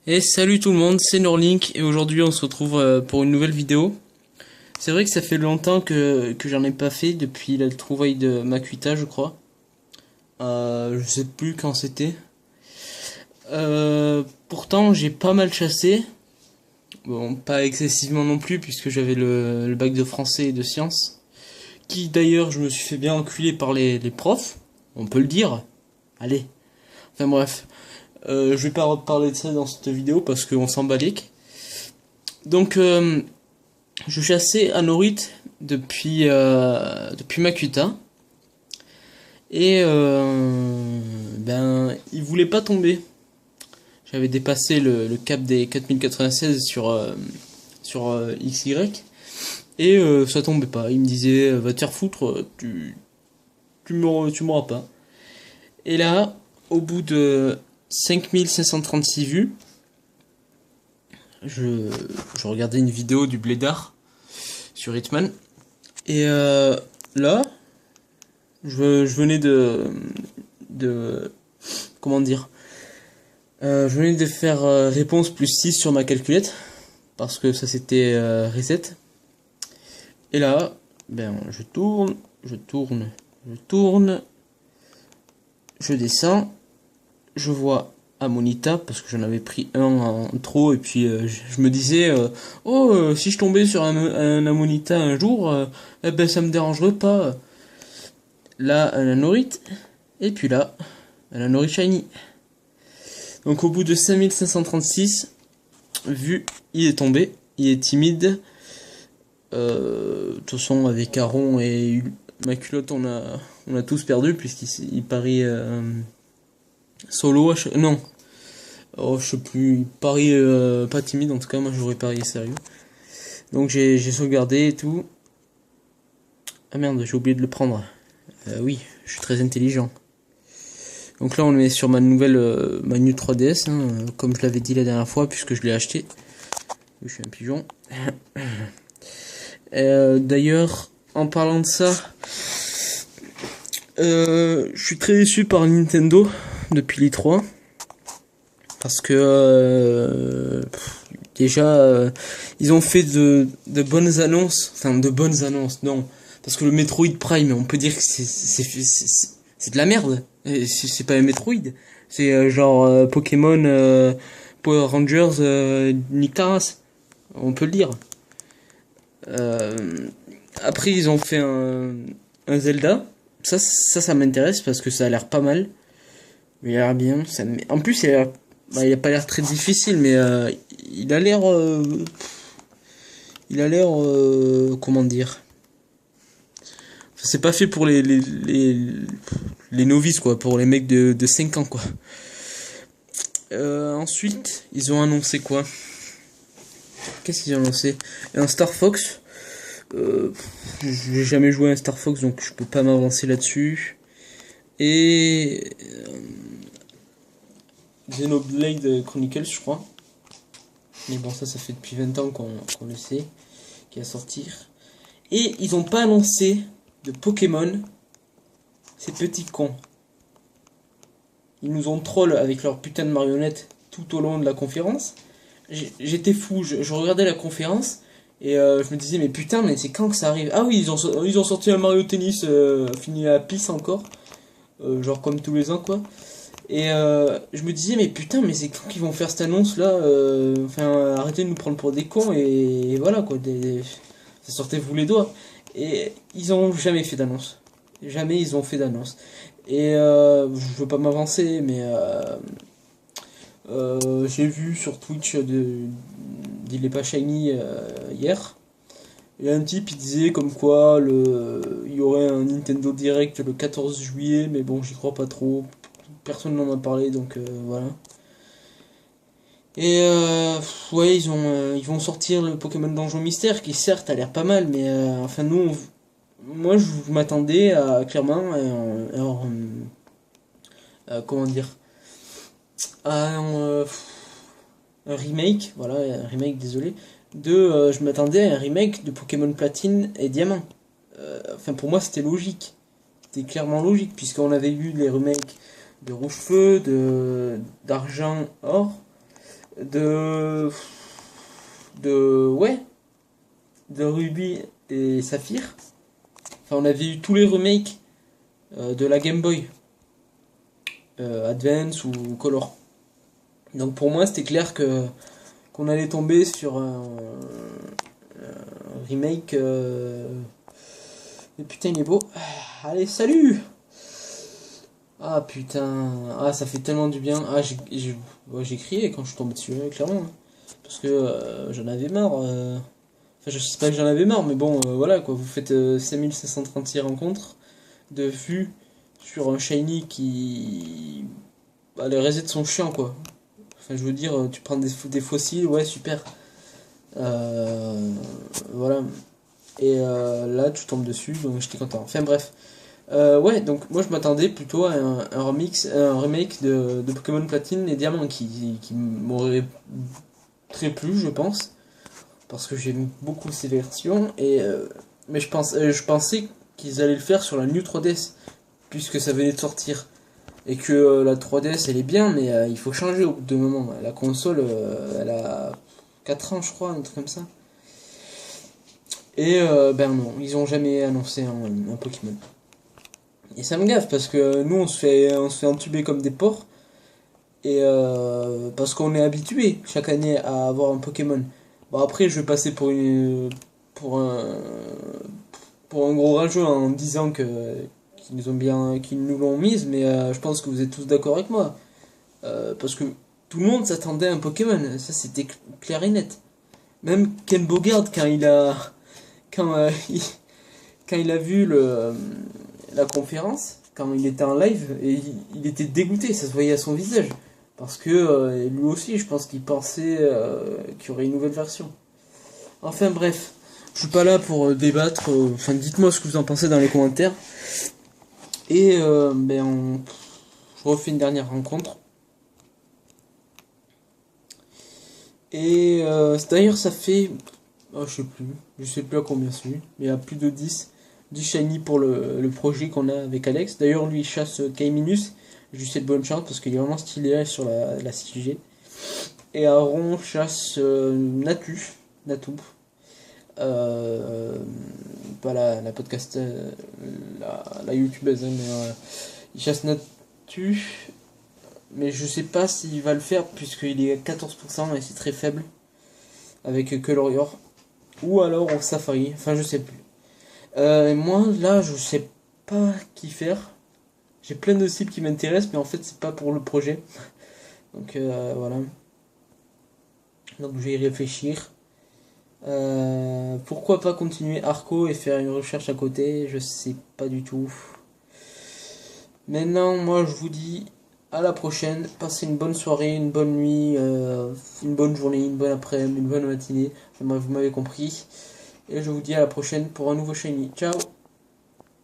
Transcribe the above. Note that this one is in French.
Et salut tout le monde, c'est Norlink et aujourd'hui on se retrouve pour une nouvelle vidéo. C'est vrai que ça fait longtemps que j'en ai pas fait depuis la trouvaille de Makuita je crois. Je sais plus quand c'était. Pourtant j'ai pas mal chassé. Bon, pas excessivement non plus puisque j'avais le bac de français et de sciences. Qui d'ailleurs je me suis fait bien enculer par les profs, on peut le dire. Allez. Enfin bref. Je vais pas reparler de ça dans cette vidéo parce qu'on s'en balique. Donc je chassais à Norit depuis Makuta. Et ben il voulait pas tomber. J'avais dépassé le cap des 4096 sur XY. Et ça tombait pas. Il me disait va te faire foutre, tu m'auras pas. Et là, au bout de 5536 vues, je regardais une vidéo du Blédard sur Hitman. Et là, je venais de comment dire, je venais de faire réponse plus 6 sur ma calculette parce que ça s'était reset. Et là, ben je tourne, je descends, je vois Amonita parce que j'en avais pris un en trop et puis je me disais si je tombais sur un Amonita un jour, eh ben ça me dérangerait pas. Là, un Anorit, et puis là, un Anorit Shiny. Donc au bout de 5536 vues, il est tombé, il est timide. De toute façon, avec Aron et ma culotte, on a tous perdu puisqu'il parie solo. Non, oh, je sais plus, il parie pas timide, en tout cas, moi j'aurais parié sérieux. Donc j'ai sauvegardé et tout. Ah merde, j'ai oublié de le prendre. Oui, je suis très intelligent. Donc là on est sur ma nouvelle Manu 3DS, hein, comme je l'avais dit la dernière fois, puisque je l'ai acheté. Je suis un pigeon. D'ailleurs, en parlant de ça, je suis très déçu par Nintendo depuis l'E3. Parce que déjà, ils ont fait de bonnes annonces. Enfin, de bonnes annonces, non. Parce que le Metroid Prime, on peut dire que c'est de la merde. C'est pas un Metroid. C'est genre Pokémon, Power Rangers, Nictaras. On peut le dire. Après, ils ont fait un Zelda. Ça m'intéresse parce que ça a l'air pas mal. Il a l'air bien. En plus, il a pas l'air très difficile, mais il a l'air. Comment dire. Enfin, c'est pas fait pour les novices, quoi. Pour les mecs de 5 ans, quoi. Ensuite, ils ont annoncé quoi? Qu'est-ce qu'ils ont annoncé? Un Star Fox. J'ai jamais joué à un Star Fox, donc je peux pas m'avancer là-dessus. Et Xenoblade Chronicles, je crois. Mais bon, ça fait depuis 20 ans qu'on le sait, qui va sortir. Et ils ont pas annoncé de Pokémon. Ces petits cons. Ils nous ont troll avec leur putain de marionnette tout au long de la conférence. J'étais fou, je regardais la conférence et je me disais mais putain mais c'est quand que ça arrive? Ah oui, ils ont sorti un Mario Tennis fini à pisse encore. Genre comme tous les ans quoi. Et je me disais mais putain mais c'est quand qu'ils vont faire cette annonce là, enfin arrêtez de nous prendre pour des cons et voilà quoi, ça sortait vous les doigts. Et ils ont jamais fait d'annonce. Jamais ils ont fait d'annonce. Et je veux pas m'avancer mais j'ai vu sur Twitch d'Il est pas shiny hier. Il y a un type qui disait comme quoi il y aurait un Nintendo Direct le 14 juillet, mais bon, j'y crois pas trop. Personne n'en a parlé, donc voilà. Et ouais, ils vont sortir le Pokémon Donjon Mystère, qui certes a l'air pas mal, mais enfin moi je m'attendais à clairement comment dire, à un remake, voilà, un remake, désolé, je m'attendais à un remake de Pokémon Platine et Diamant. Enfin, pour moi, c'était logique. C'était clairement logique, puisqu'on avait eu les remakes de Rouge Feu, d'Argent Or, de... Ouais, de Ruby et Saphir. Enfin, on avait eu tous les remakes de la Game Boy, Advance ou Color. Donc pour moi, c'était clair que qu'on allait tomber sur un remake. Et putain, il est beau. Allez, salut! Ah putain, ah ça fait tellement du bien. Ah, j'ai crié quand je suis tombé dessus, clairement. Hein. Parce que j'en avais marre. Enfin, je sais pas que j'en avais marre, mais bon, voilà quoi. Vous faites 5536 rencontres de vues sur un shiny qui. Bah, les resets sont chiants quoi. Enfin, je veux dire, tu prends des fossiles, ouais, super. Voilà. Et là, tu tombes dessus, donc j'étais content. Enfin, bref. Ouais, donc moi je m'attendais plutôt à un remake de Pokémon Platine et Diamant qui m'aurait très plu, je pense. Parce que j'aime beaucoup ces versions. Mais je pensais qu'ils allaient le faire sur la New 3DS, puisque ça venait de sortir. Et que la 3DS elle est bien, mais il faut changer au bout de moment. La console, elle a 4 ans, je crois, un truc comme ça. Et ben non, ils ont jamais annoncé un Pokémon. Et ça me gaffe parce que nous on se fait entuber comme des porcs. Et parce qu'on est habitué chaque année à avoir un Pokémon. Bon après je vais passer pour un pour un gros rageux en disant que qu'ils nous l'ont mise, mais je pense que vous êtes tous d'accord avec moi. Parce que tout le monde s'attendait à un Pokémon, ça c'était clair et net. Même Ken Bogard quand quand il a vu la conférence, quand il était en live, et il était dégoûté, ça se voyait à son visage. Parce que lui aussi, je pense qu'il pensait qu'il y aurait une nouvelle version. Enfin bref, je suis pas là pour débattre. Enfin, dites-moi ce que vous en pensez dans les commentaires. Et je refais une dernière rencontre. Et d'ailleurs, ça fait. Oh, je sais plus à combien c'est. Mais il y a plus de 10 shiny pour le projet qu'on a avec Alex. D'ailleurs, lui, il chasse Kaiminus. Je lui souhaite bonne chance parce qu'il est vraiment stylé sur la 6G. Et Aaron chasse Natu. Pas la podcast, la youtubeuse, hein, mais il chasse Natu. Mais je sais pas s'il va le faire puisqu'il est à 14% et c'est très faible. Avec Colorior. Ou alors au Safari. Enfin, je sais plus. Moi, là, je sais pas qui faire. J'ai plein de cibles qui m'intéressent, mais en fait, c'est pas pour le projet. Donc, voilà. Donc, je vais y réfléchir. Pourquoi pas continuer Arco et faire une recherche à côté? Je sais pas du tout. Maintenant, moi, je vous dis à la prochaine. Passez une bonne soirée, une bonne nuit, une bonne journée, une bonne après-midi, une bonne matinée. Enfin, vous m'avez compris. Et je vous dis à la prochaine pour un nouveau Shiny. Ciao!